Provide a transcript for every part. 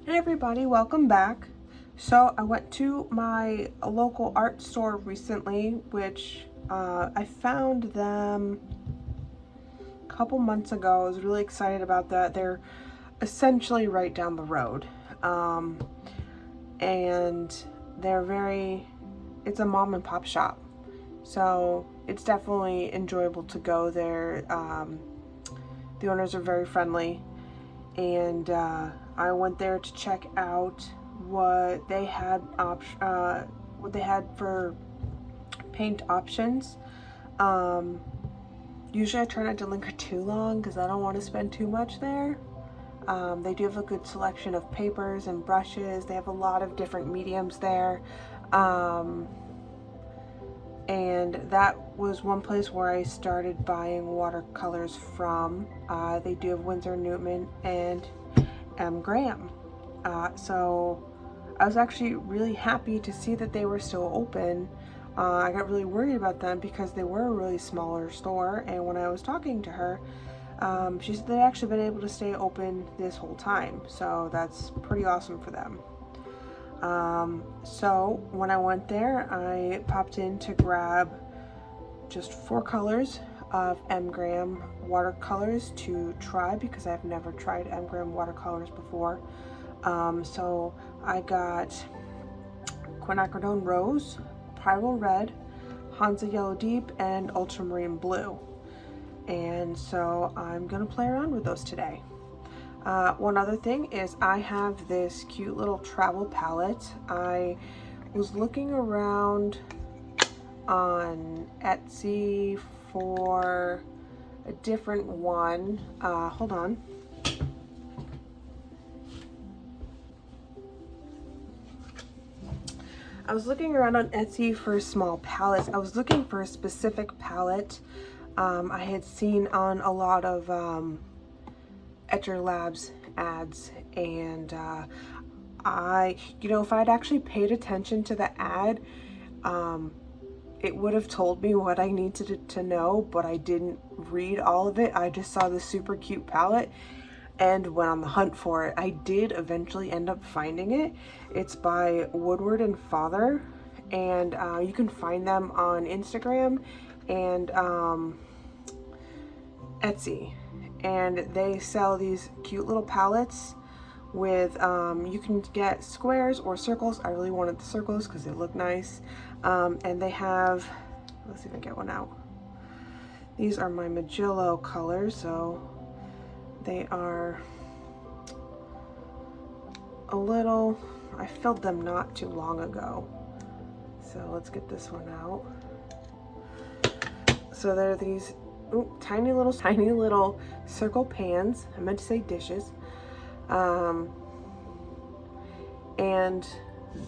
Hey everybody, welcome back. So I went to my local art store recently, which I found them a couple months ago. I was really excited about that. They're essentially right down the road. And it's a mom and pop shop. So it's definitely enjoyable to go there. The owners are very friendly, and I went there to check out what they had for paint options. Usually I try not to linger too long because I don't want to spend too much there. They do have a good selection of papers and brushes. They have a lot of different mediums there. And that was one place where I started buying watercolors from. They do have Winsor & Newton and Graham. So I was actually really happy to see that they were still open. I got really worried about them because they were a really smaller store, and when I was talking to her, she said they'd actually been able to stay open this whole time, so that's pretty awesome for them. So when I went there, I popped in to grab just 4 colors of Graham watercolors to try because I've never tried Graham watercolors before. So I got Quinacridone Rose, Pyrrole Red, Hansa Yellow Deep, and Ultramarine Blue. And so I'm gonna play around with those today. One other thing is I have this cute little travel palette. I was looking around on Etsy for a different one. Hold on. I was looking around on Etsy for small palettes. I was looking for a specific palette I had seen on a lot of Etcher Labs ads, and if I'd actually paid attention to the ad, it would have told me what I needed to know, but I didn't read all of it. I just saw this super cute palette and went on the hunt for it. I did eventually end up finding it. It's by Woodward and Father, and you can find them on Instagram and Etsy. And they sell these cute little palettes with, you can get squares or circles. I really wanted the circles because they look nice. And they have, let's see if I can get one out. These are my Magillo colors, so they are a little, I filled them not too long ago. So let's get this one out. So there are these tiny little circle pans. I meant to say dishes. And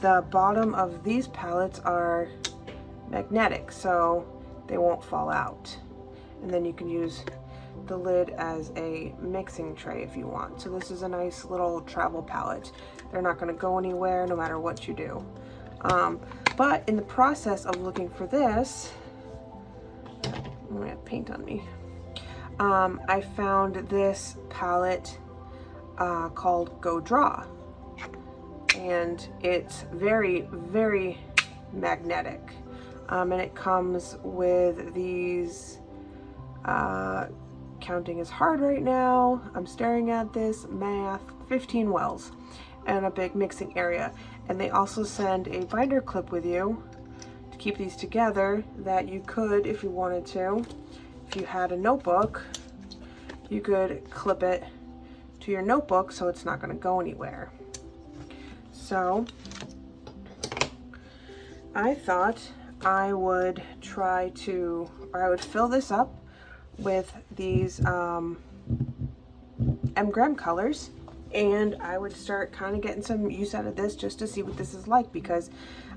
the bottom of these palettes are magnetic, so they won't fall out. And then you can use the lid as a mixing tray if you want. So this is a nice little travel palette. They're not going to go anywhere no matter what you do. But in the process of looking for this, I have paint on me. I found this palette called Go Draw, and it's very, very magnetic. And it comes with these, counting is hard right now, I'm staring at this math, 15 wells and a big mixing area. And they also send a binder clip with you to keep these together that you could, if you wanted to, if you had a notebook, you could clip it to your notebook so it's not going to go anywhere. So I thought I would I would fill this up with these Graham colors, and I would start kind of getting some use out of this just to see what this is like, because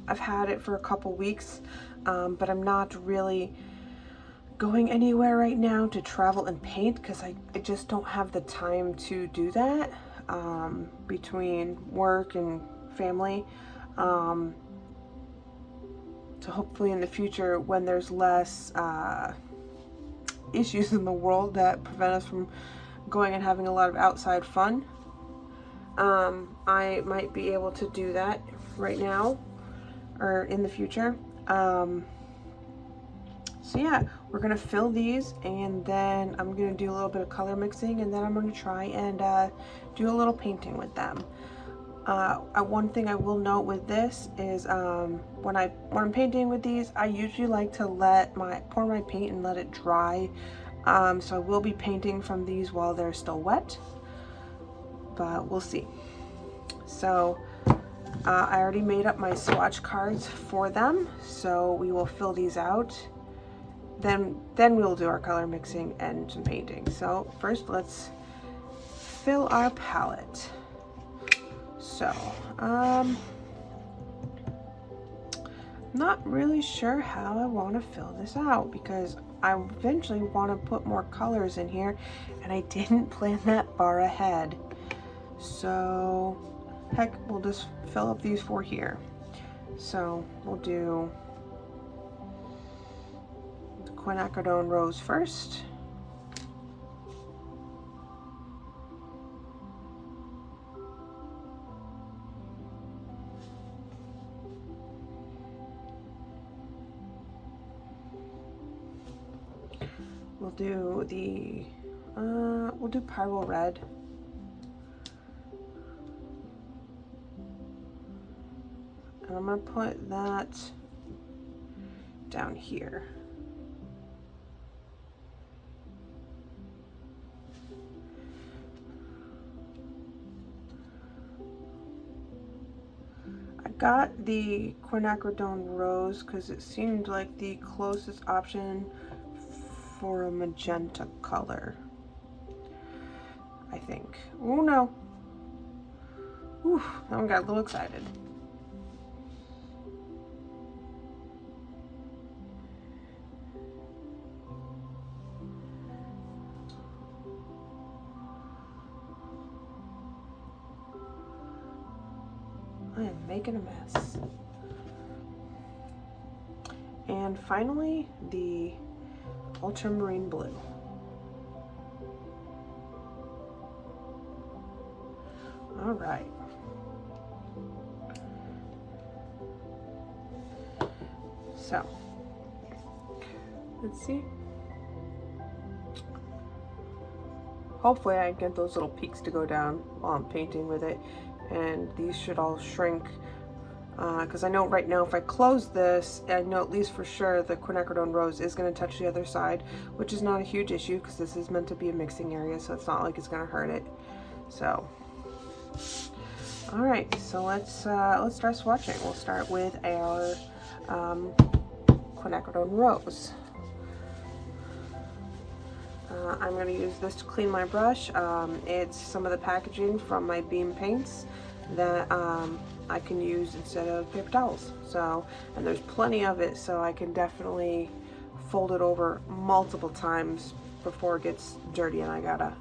I've had it for a couple weeks, but I'm not really going anywhere right now to travel and paint because I just don't have the time to do that between work and family. So hopefully in the future, when there's less issues in the world that prevent us from going and having a lot of outside fun, I might be able to do that right now or in the future. So yeah, we're gonna fill these, and then I'm gonna do a little bit of color mixing, and then I'm gonna try and do a little painting with them. One thing I will note with this is when I'm painting with these, I usually like to pour my paint and let it dry. So I will be painting from these while they're still wet, but we'll see. So I already made up my swatch cards for them, so we will fill these out. Then we'll do our color mixing and some painting. So first, let's fill our palette. So, not really sure how I want to fill this out, because I eventually want to put more colors in here, and I didn't plan that far ahead. So, heck, we'll just fill up these four here. So, we'll do the quinacridone rose first. We'll do the, we'll do Pyro Red. And I'm gonna put that down here. I got the quinacridone rose because it seemed like the closest option for a magenta color, I think. Oh no. Ooh, that one got a little excited. I am making a mess. And finally, the ultramarine blue. All right. So, let's see. Hopefully I get those little peaks to go down while I'm painting with it, and these should all shrink. Because I know right now if I close this, I know at least for sure the quinacridone rose is going to touch the other side, which is not a huge issue because this is meant to be a mixing area, so it's not like it's going to hurt it. So, all right, so let's start swatching. We'll start with our quinacridone rose. I'm going to use this to clean my brush. It's some of the packaging from my Beam paints that I can use instead of paper towels. So, and there's plenty of it, so I can definitely fold it over multiple times before it gets dirty and I gotta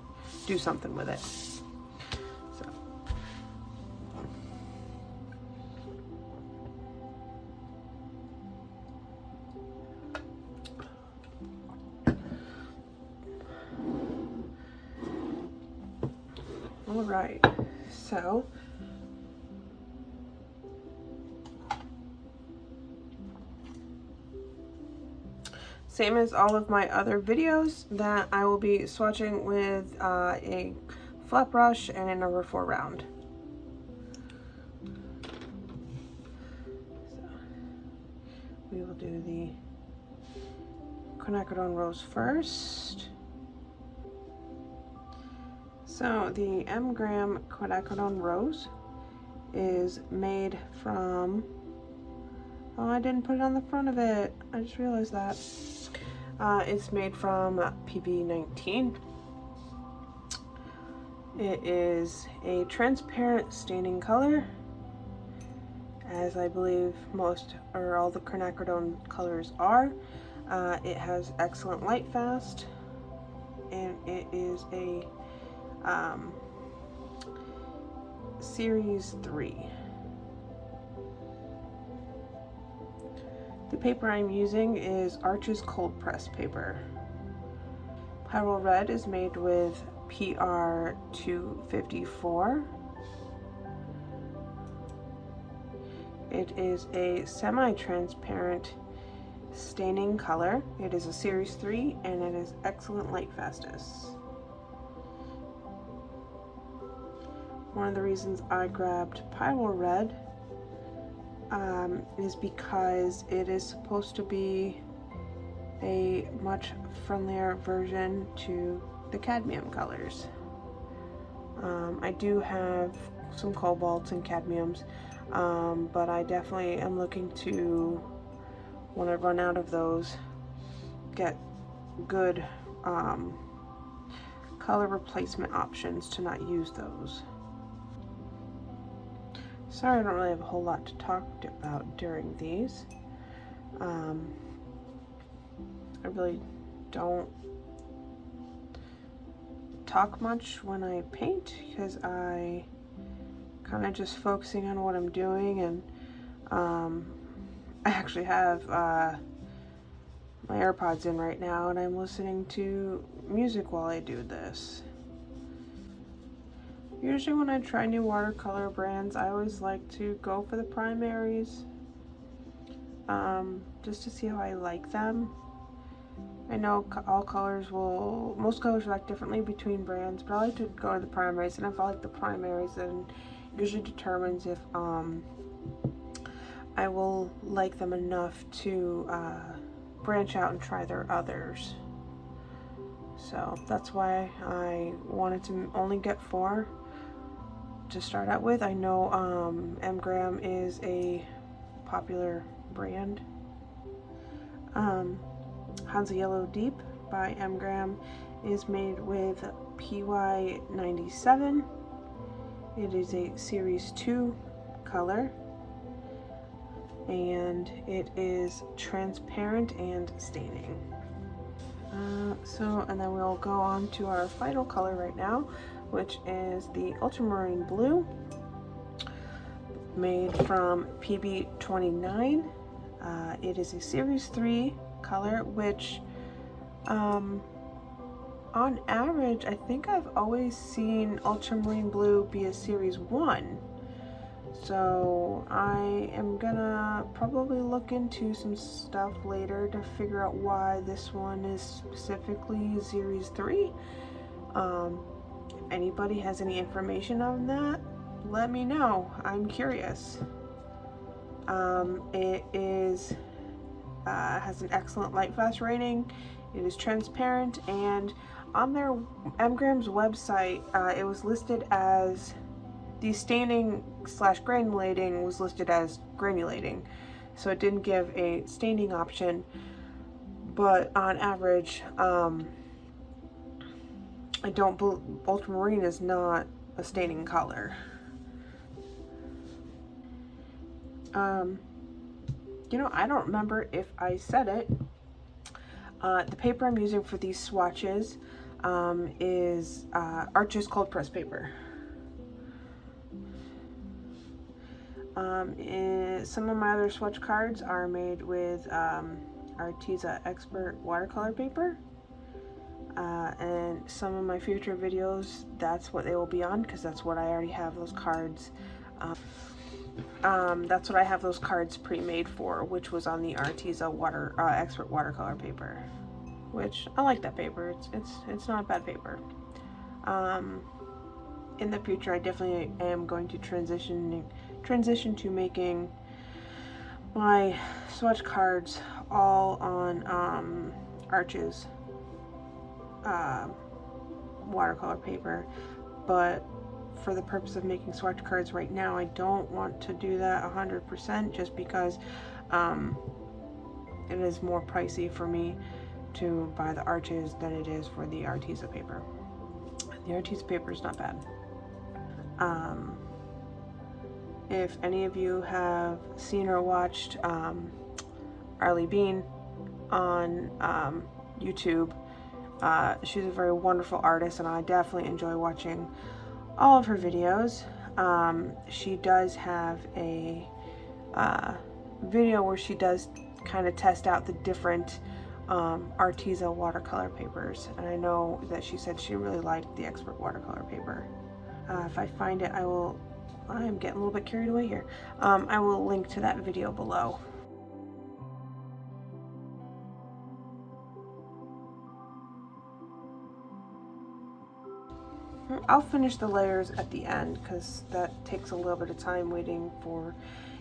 do something with it. So. All right, so same as all of my other videos, that I will be swatching with a flat brush and a number 4 round. So we will do the quinacridone rose first. So the Graham quinacridone rose is made from, oh, I didn't put it on the front of it. I just realized that. It's made from PB19. It is a transparent staining color, as I believe most or all the quinacridone colors are. It has excellent light fast, and it is a Series 3. The paper I'm using is Arch's cold press paper. Pyro Red is made with PR 254. It is a semi-transparent staining color. It is a Series 3 and it is excellent light fastness. One of the reasons I grabbed Pyrrole Red is because it is supposed to be a much friendlier version to the cadmium colors. I do have some cobalts and cadmiums, but I definitely am looking to, when I run out of those, get good color replacement options to not use those. Sorry, I don't really have a whole lot to talk about during these. I really don't talk much when I paint because I kind of just focusing on what I'm doing, and I actually have my AirPods in right now and I'm listening to music while I do this. Usually when I try new watercolor brands, I always like to go for the primaries, just to see how I like them. I know most colors react differently between brands, but I like to go to the primaries, and if I like the primaries, then it usually determines if I will like them enough to branch out and try their others. So that's why I wanted to only get 4 to start out with. I know M. Graham is a popular brand. Hansa Yellow Deep by M. Graham is made with PY97. It is a Series 2 color, and it is transparent and staining. And then we'll go on to our final color right now, which is the Ultramarine Blue, made from PB29. It is a Series 3 color, which on average, I think I've always seen Ultramarine Blue be a Series 1. So I am gonna probably look into some stuff later to figure out why this one is specifically Series 3. If anybody has any information on that, let me know. I'm curious. It is has an excellent light fast rating. It is transparent, and on their M. Graham's website, it was listed as the staining / granulating was listed as granulating, so it didn't give a staining option. But on average, ultramarine is not a staining color. You know, I don't remember if I said it. The paper I'm using for these swatches is Arches cold press paper. Some of my other swatch cards are made with Arteza Expert watercolor paper, and some of my future videos, that's what they will be on, because that's what I already have those cards. That's what I have those cards pre-made for, which was on the Arteza Expert watercolor paper, which I like that paper. It's not a bad paper. In the future, I definitely am going to transition to making my swatch cards all on Arches watercolor paper, but for the purpose of making swatch cards right now, I don't want to do that 100%, just because it is more pricey for me to buy the Arches than it is for the Arteza paper. The Arteza paper is not bad. If any of you have seen or watched Arleebean on YouTube, she's a very wonderful artist, and I definitely enjoy watching all of her videos. She does have a video where she does kind of test out the different Arteza watercolor papers, and I know that she said she really liked the Expert watercolor paper. If I find it, I will I am getting a little bit carried away here. I will link to that video below. I'll finish the layers at the end because that takes a little bit of time waiting for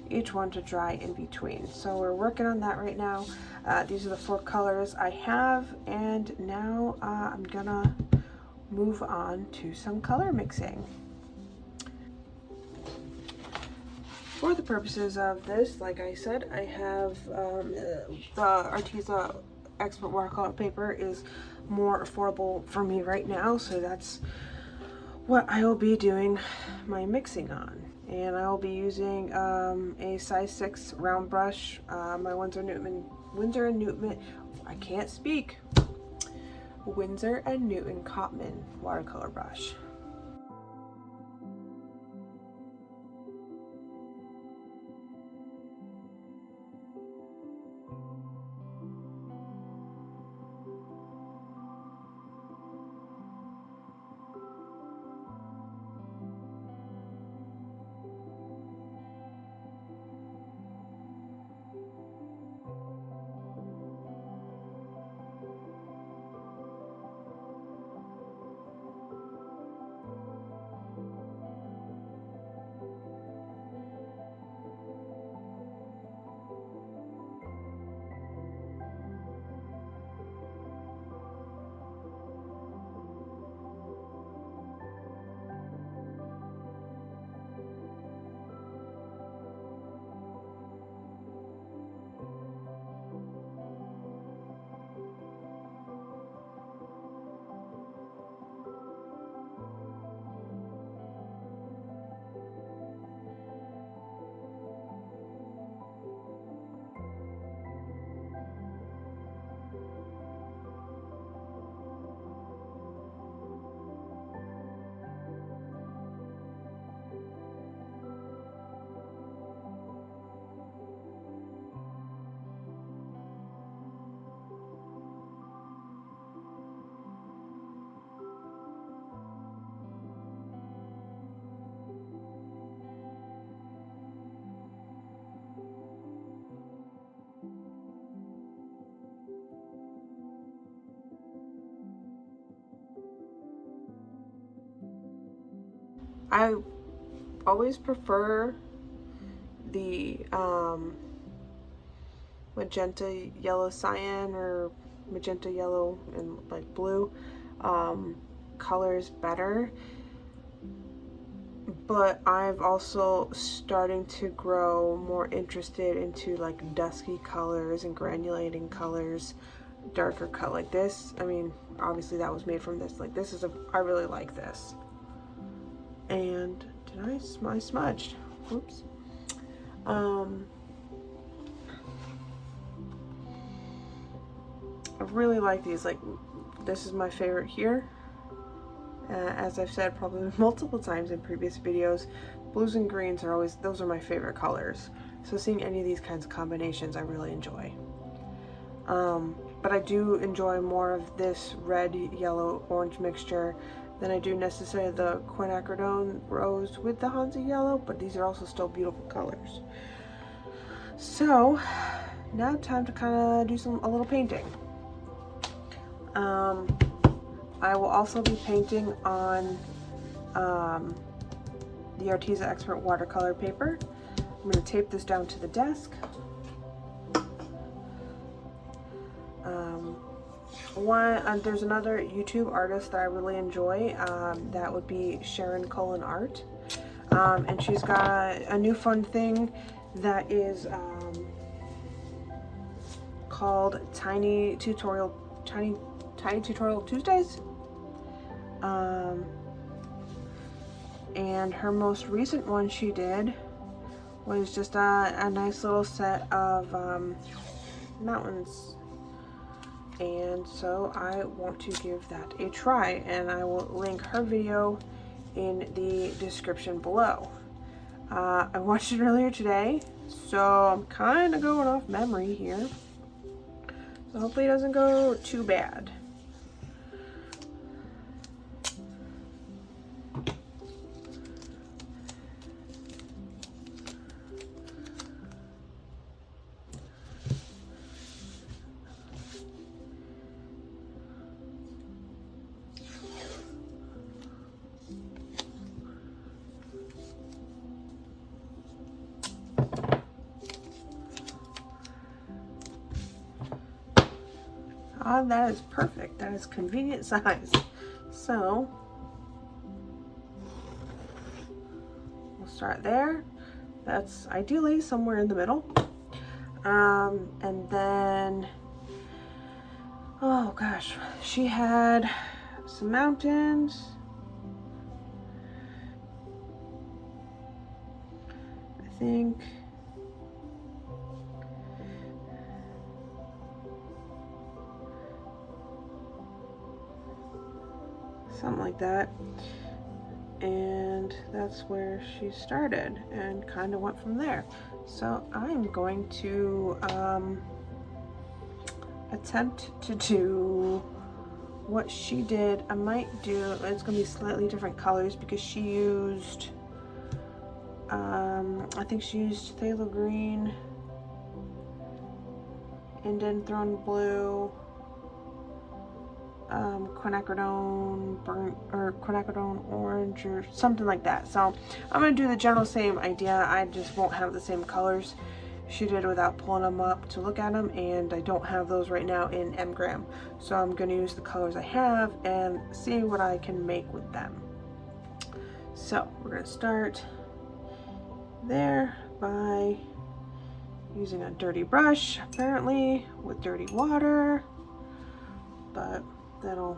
each one to dry in between. So we're working on that right now. These are the 4 colors I have, and now I'm gonna move on to some color mixing. For the purposes of this, like I said, I have the Arteza Expert Watercolor paper is more affordable for me right now, so that's what I will be doing my mixing on. And I will be using a size 6 round brush, my Winsor & Newton, I can't speak, Winsor & Newton Cotman watercolor brush. I always prefer the magenta yellow cyan or magenta yellow and like blue colors better, but I've also starting to grow more interested into like dusky colors and granulating colors, darker color like this. I mean, obviously that was made from this. Like this is I really like this. And did I smudged? Whoops. I really like these. Like this is my favorite here. As I've said probably multiple times in previous videos, blues and greens are always, those are my favorite colors. So seeing any of these kinds of combinations I really enjoy. But I do enjoy more of this red, yellow, orange mixture than I do necessarily the quinacridone rose with the Hansa yellow, but these are also still beautiful colors. So now time to kind of do a little painting. I will also be painting on the Arteza Expert watercolor paper. I'm going to tape this down to the desk. There's another YouTube artist that I really enjoy, that would be Sharon Cullen Art, and she's got a new fun thing that is called Tiny Tutorial Tuesdays, and her most recent one she did was just a nice little set of mountains. And so I want to give that a try, and I will link her video in the description below. I watched it earlier today, so I'm kind of going off memory here. So hopefully it doesn't go too bad. that is perfect. That is convenient size. So we'll start there. That's ideally somewhere in the middle. And then, oh gosh, she had some mountains. I think. Something like that. And that's where she started and kind of went from there. So I'm going to attempt to do what she did. I might do, it's going to be slightly different colors because she used, I think she used phthalo green, indanthrone blue, quinacridone burnt or quinacridone orange or something like that. So I'm gonna do the general same idea. I just won't have the same colors she did without pulling them up to look at them, and I don't have those right now in Mgram. So I'm gonna use the colors I have and see what I can make with them. So we're gonna start there by using a dirty brush, apparently with dirty water, but that'll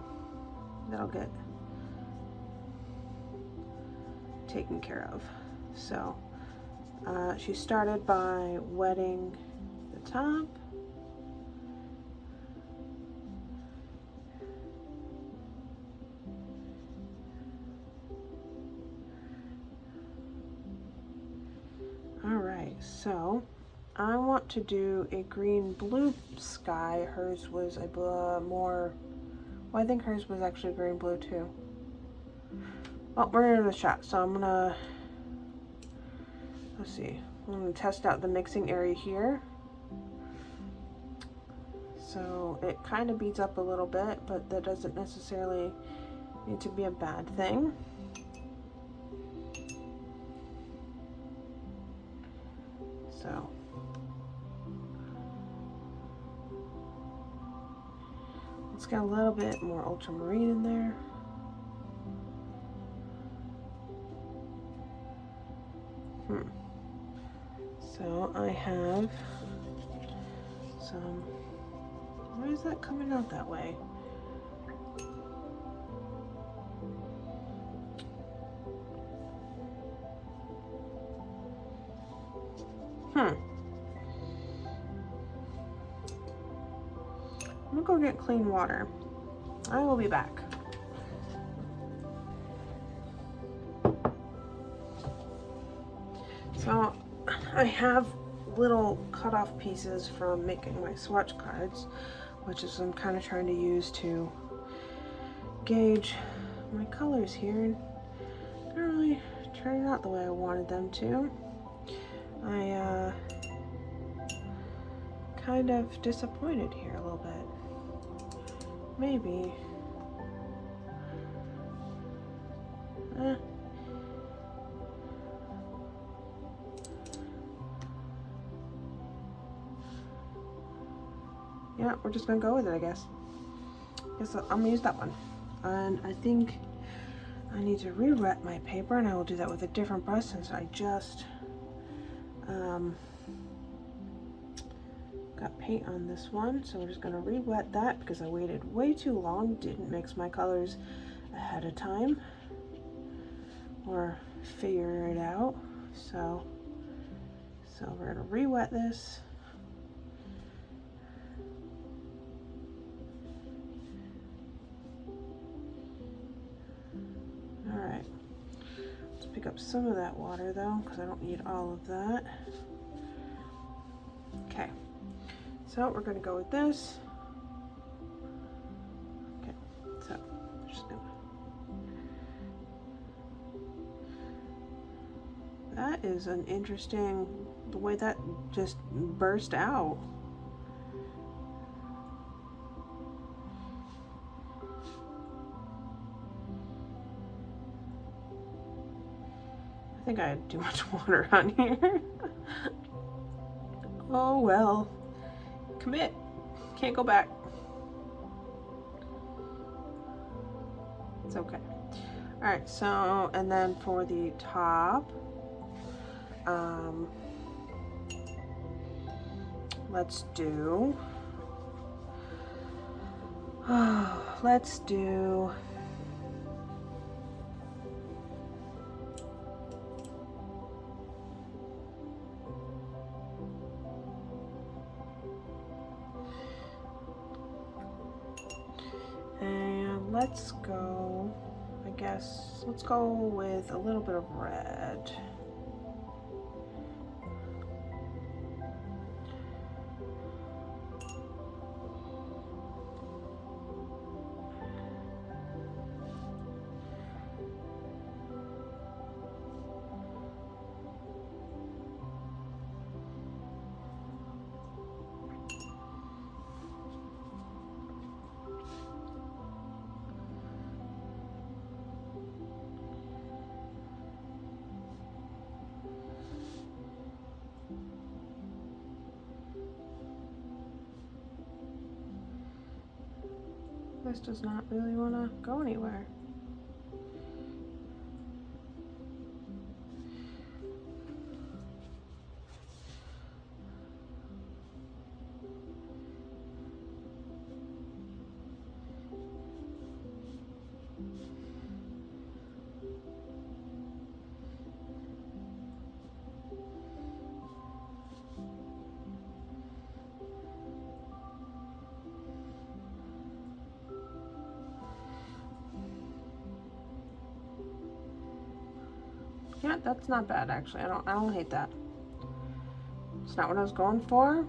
get taken care of. So she started by wetting the top. All right, so I want to do a green blue sky. Hers was a more, well, I think hers was actually green blue too. Well, we're gonna give it a shot. So I'm gonna, let's see, I'm gonna test out the mixing area here. So it kind of beads up a little bit, but that doesn't necessarily need to be a bad thing. So it's got a little bit more ultramarine in there. So I have some, why is that coming out that way? I'm gonna go get clean water. I will be back. So I have little cut-off pieces from making my swatch cards, which is I'm kind of trying to use to gauge my colors here, and they're really turning out the way I wanted them to. I kind of disappointed here a little bit. Maybe. Yeah, we're just gonna go with it, I guess. I'm gonna use that one. And I think I need to re-wet my paper, and I will do that with a different brush since I just got paint on this one. So we're just gonna re-wet that because I waited way too long, didn't mix my colors ahead of time or figure it out. So we're gonna re-wet this. All right, let's pick up some of that water though, because I don't need all of that. Okay, so we're gonna go with this. Okay, so just gonna, that is an interesting, the way that just burst out. I think I had too much water on here. Oh well. Commit. Can't go back. It's okay. All right, so, and then for the top, let's do, and let's go, I guess, let's go with a little bit of red. This does not really want to go anywhere. Yeah, that's not bad actually. I don't hate that. It's not what I was going for,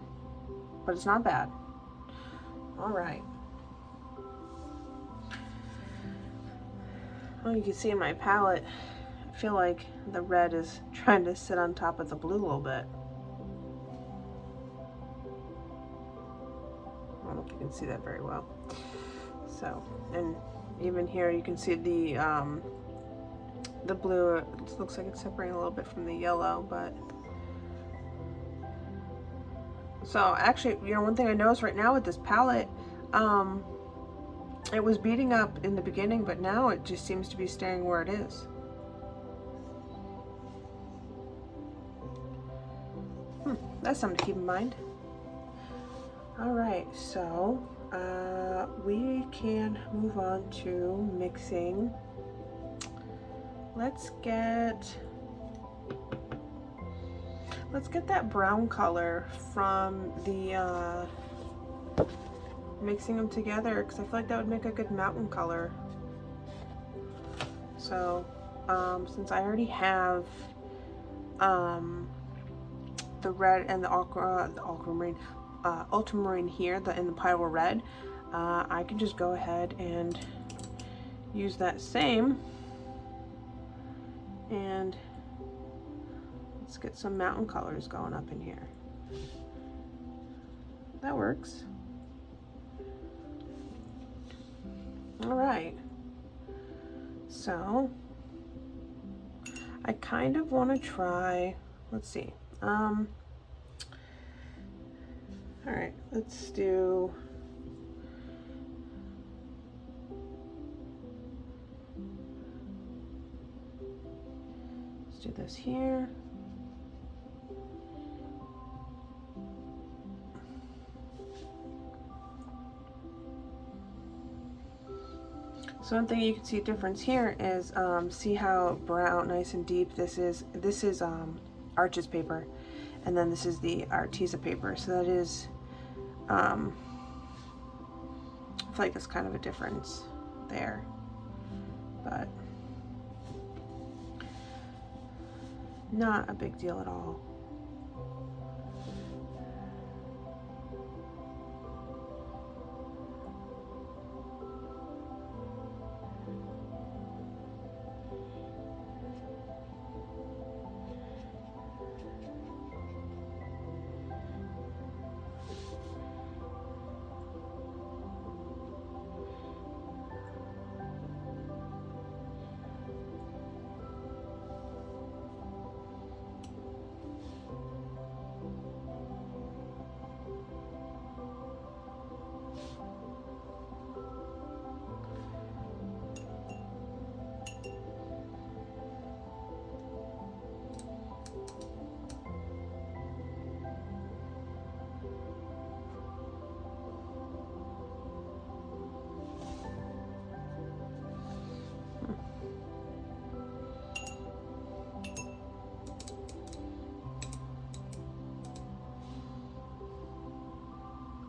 but it's not bad. All right. Well, you can see in my palette, I feel like the red is trying to sit on top of the blue a little bit. I don't know if you can see that very well. So, and even here you can see the blue, it looks like it's separating a little bit from the yellow, but so actually, you know, one thing I noticed right now with this palette, it was beating up in the beginning, but now it just seems to be staying where it is. That's something to keep in mind. All right, so we can move on to mixing. Let's get that brown color from the mixing them together, because I feel like that would make a good mountain color. So since I already have the red and the ultramarine here, in the pile of red, I can just go ahead and use that same, and let's get some mountain colors going up in here. That works. All right, so I kind of want to try, let's see, all right, let's do, this here. So one thing you can see a difference here is see how brown, nice and deep this is. This is Arches paper, and then this is the Arteza paper. So that is, I feel like there's kind of a difference there, but not a big deal at all.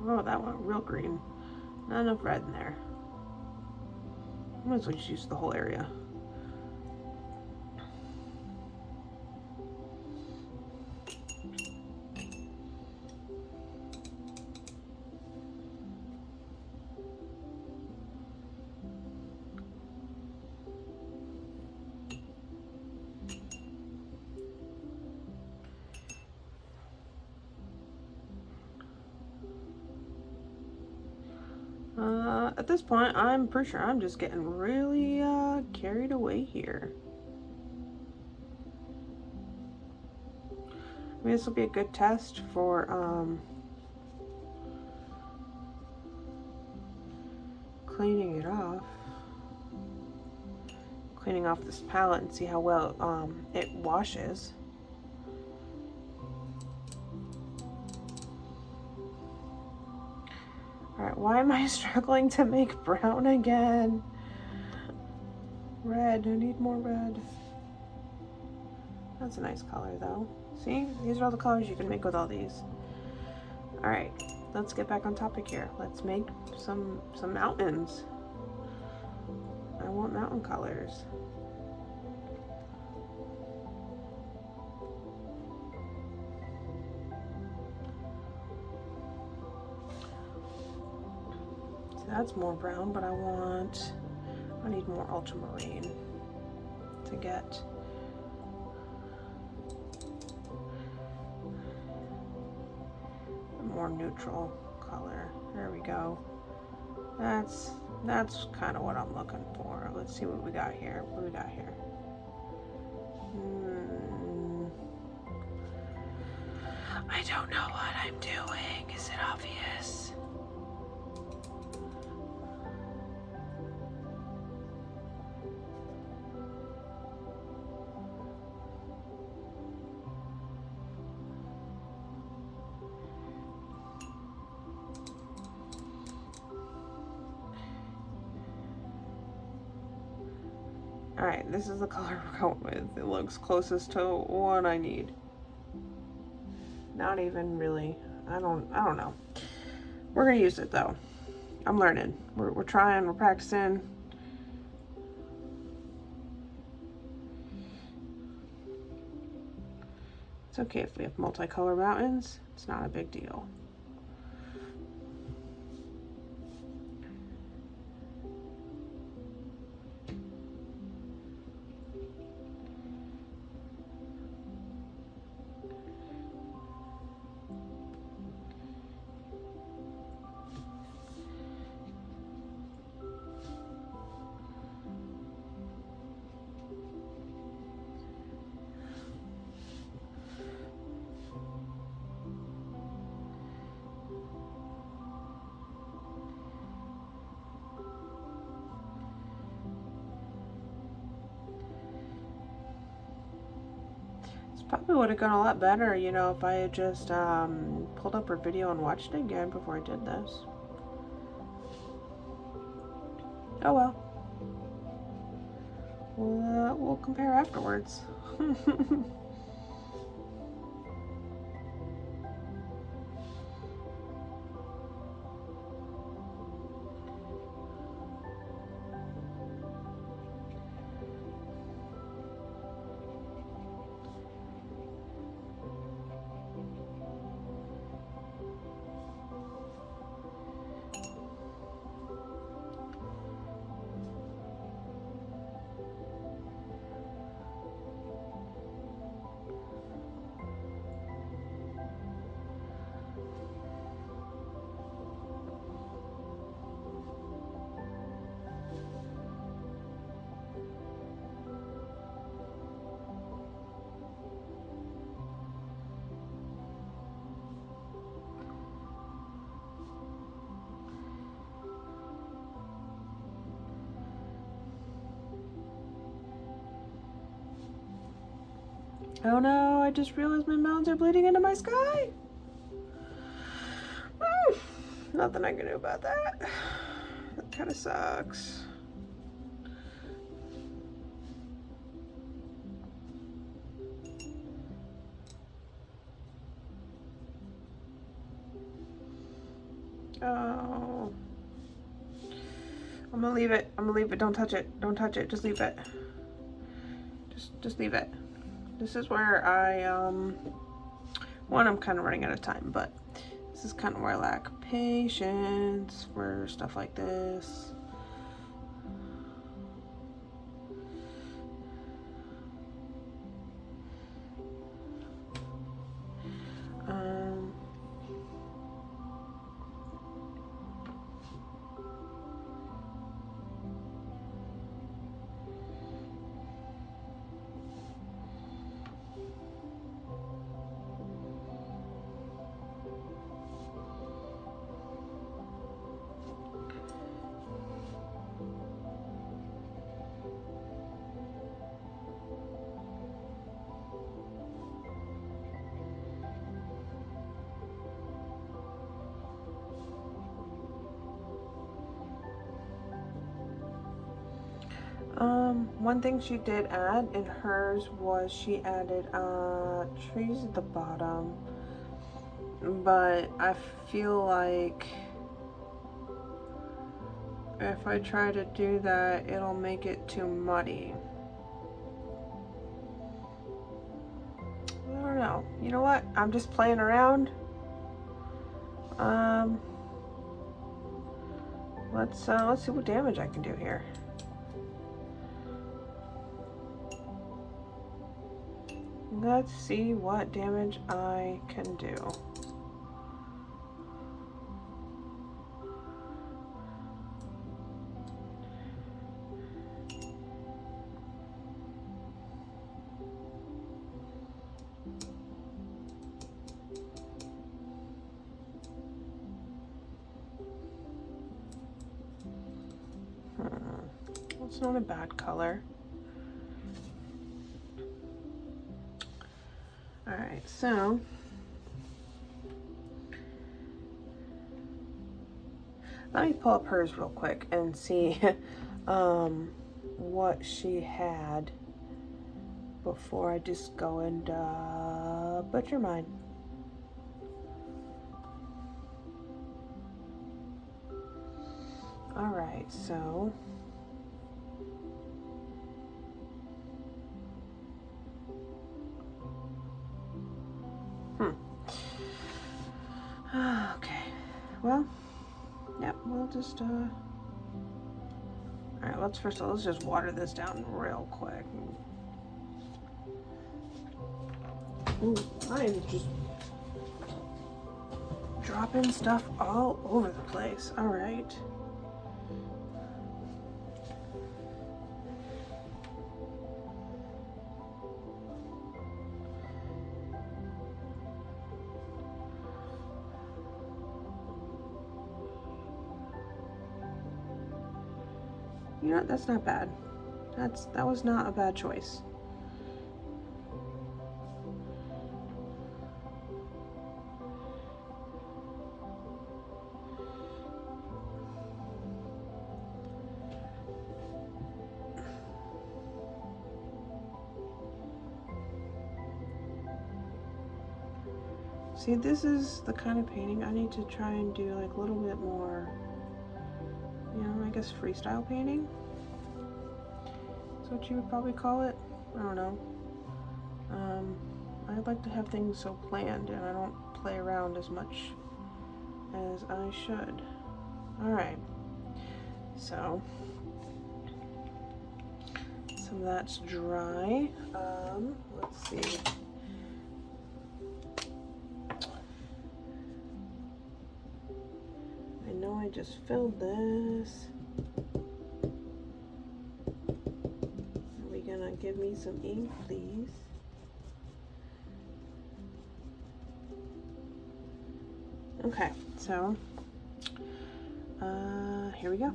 Oh, that one, real green. Not enough red in there. Might as well just use the whole area. At this point, I'm pretty sure I'm just getting really carried away here. I mean, this will be a good test for cleaning it off. Cleaning off this palette and see how well it washes. Alright, why am I struggling to make brown again? Red, I need more red. That's a nice color though. See, these are all the colors you can make with all these. Alright, let's get back on topic here. Let's make some mountains. I want mountain colors. That's more brown, but I need more ultramarine to get a more neutral color. There we go. That's kind of what I'm looking for. Let's see what we got here. What do we got here? I don't know what I'm doing. Is it obvious? Alright, this is the color we're going with. It looks closest to what I need. Not even really. I don't know. We're gonna use it though. I'm learning. We're trying, we're practicing. It's okay if we have multicolor mountains. It's not a big deal. Probably would have gone a lot better, you know, if I had just pulled up her video and watched it again before I did this. Oh well. We'll compare afterwards. Oh no, I just realized my mountains are bleeding into my sky. Nothing I can do about that. That kind of sucks. Oh. I'm gonna leave it. I'm gonna leave it. Don't touch it. Don't touch it. Just leave it. Just leave it. This is where one, I'm kind of running out of time, but this is kind of where I lack patience for stuff like this. One thing she did add in hers was she added trees at the bottom, but I feel like if I try to do that, it'll make it too muddy. I don't know. You know what? I'm just playing around. Let's see what damage I can do here. Let's see what damage I can do. It's not a bad color. Alright, so let me pull up hers real quick and see what she had before I just go and butcher mine. Alright, so okay, well, yep, we'll just, all right, let's just water this down real quick. Ooh, I am just dropping stuff all over the place. All right. You know what? That's not bad. That was not a bad choice. See, this is the kind of painting I need to try and do like a little bit more, you know, I guess freestyle painting. That's what you would probably call it. I don't know. I'd like to have things so planned and I don't play around as much as I should. Alright. So some of that's dry. Let's see. I know I just filled this. Are we gonna give me some ink, please? Okay, so here we go.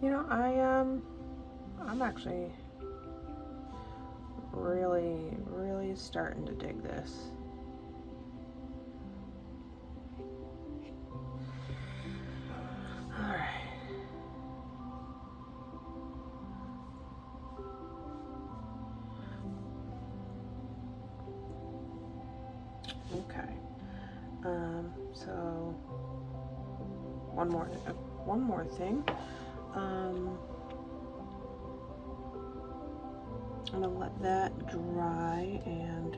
You know, I'm actually really starting to dig this. All right. Okay. So one more thing. I'm gonna let that dry and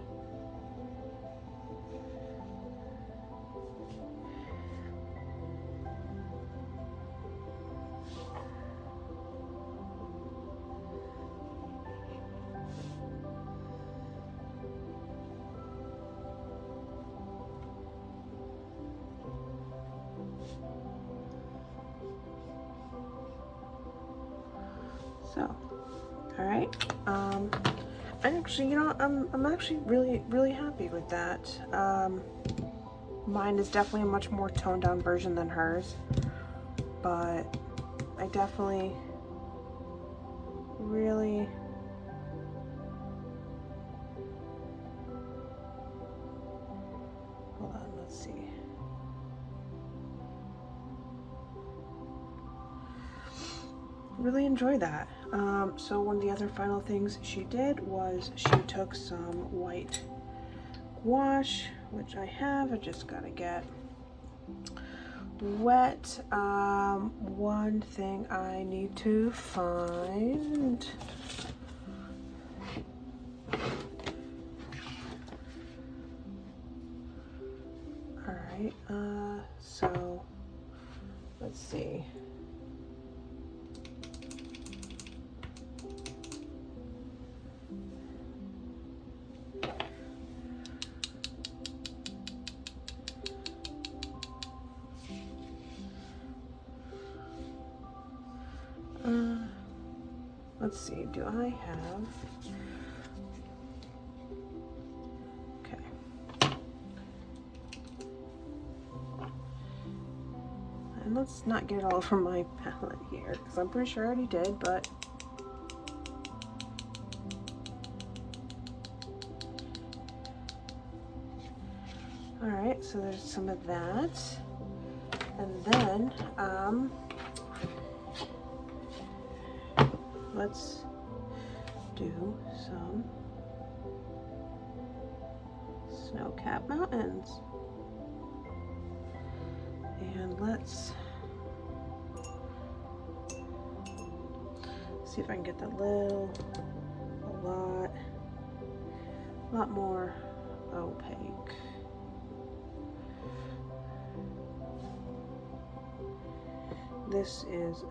so, all right. And actually, you know, I'm actually really happy with that. Mine is definitely a much more toned down version than hers, but I definitely really hold on, let's see. Really enjoy that. So one of the other final things she did was she took some white gouache, which I have. I just gotta get wet. One thing I need to find. All right. So let's see. Let's see, do I have, okay. And let's not get it all over my palette here, because I'm pretty sure I already did, but. All right, so there's some of that. And then, let's do some snow-capped mountains. And let's see if I can get that a lot more opaque. This is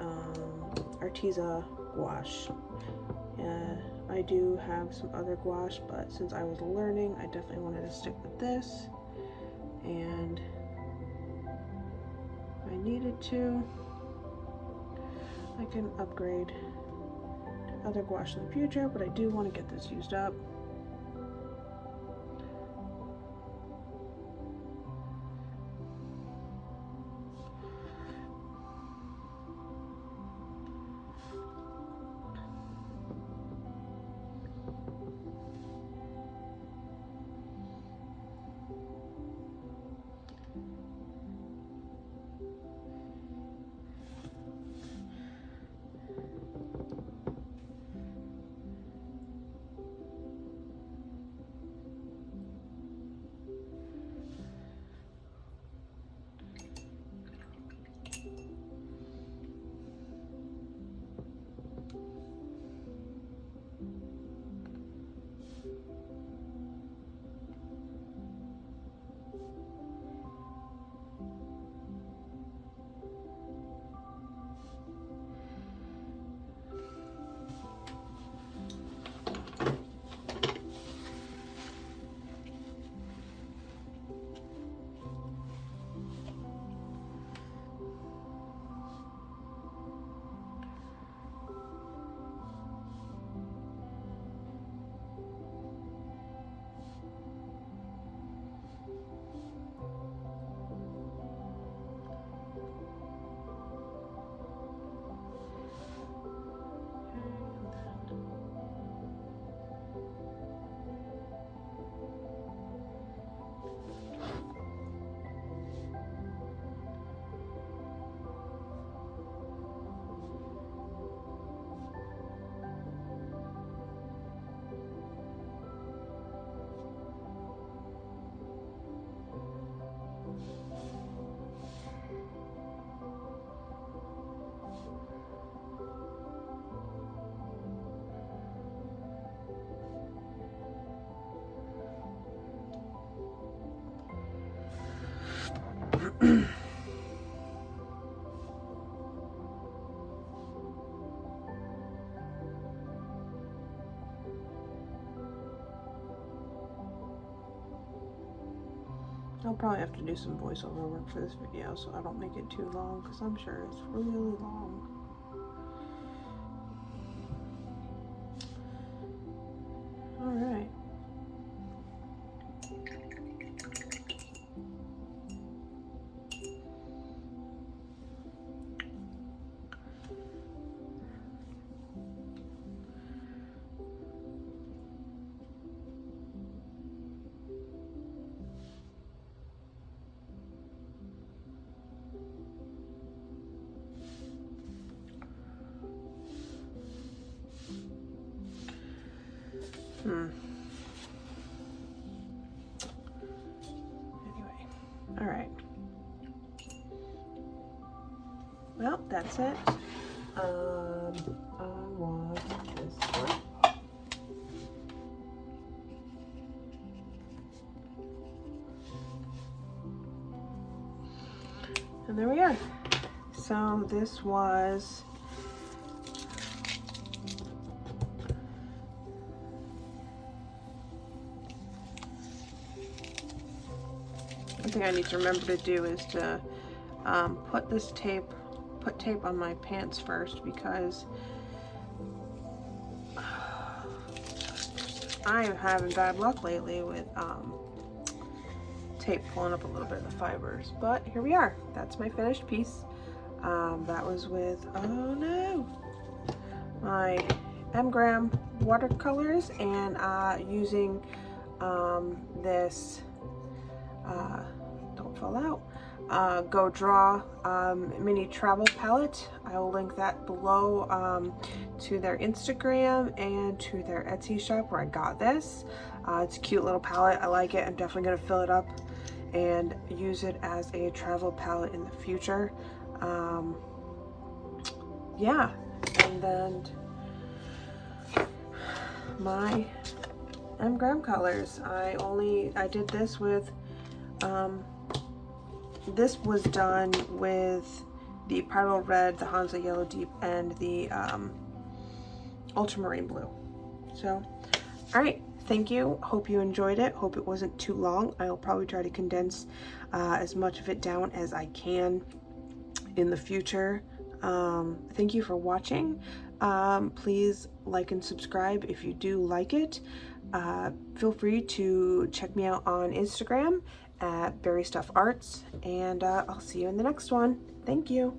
Arteza gouache. I do have some other gouache, but since I was learning, I definitely wanted to stick with this. And if I needed to, I can upgrade to other gouache in the future, but I do want to get this used up. I'll probably have to do some voiceover work for this video so I don't make it too long, because I'm sure it's really long. All right. Anyway, all right. Well, that's it. I want this one. And there we are. So this was one thing I need to remember to do is to put tape on my pants first, because I am having bad luck lately with tape pulling up a little bit of the fibers. But here we are. That's my finished piece. That was with, oh no, my Graham Watercolors, and using this don't fall out, Go Draw mini travel palette. I will link that below to their Instagram and to their Etsy shop where I got this. It's a cute little palette. I like it. I'm definitely going to fill it up and use it as a travel palette in the future. Yeah, and then my Graham colors. I did this with this was done with the Pyrrole Red, the Hansa Yellow Deep, and the Ultramarine Blue. So, all right, thank you. Hope you enjoyed it. Hope it wasn't too long. I'll probably try to condense as much of it down as I can in the future. Thank you for watching. Please like and subscribe if you do like it. Feel free to check me out on Instagram at Berry Stuff Arts, and I'll see you in the next one. Thank you.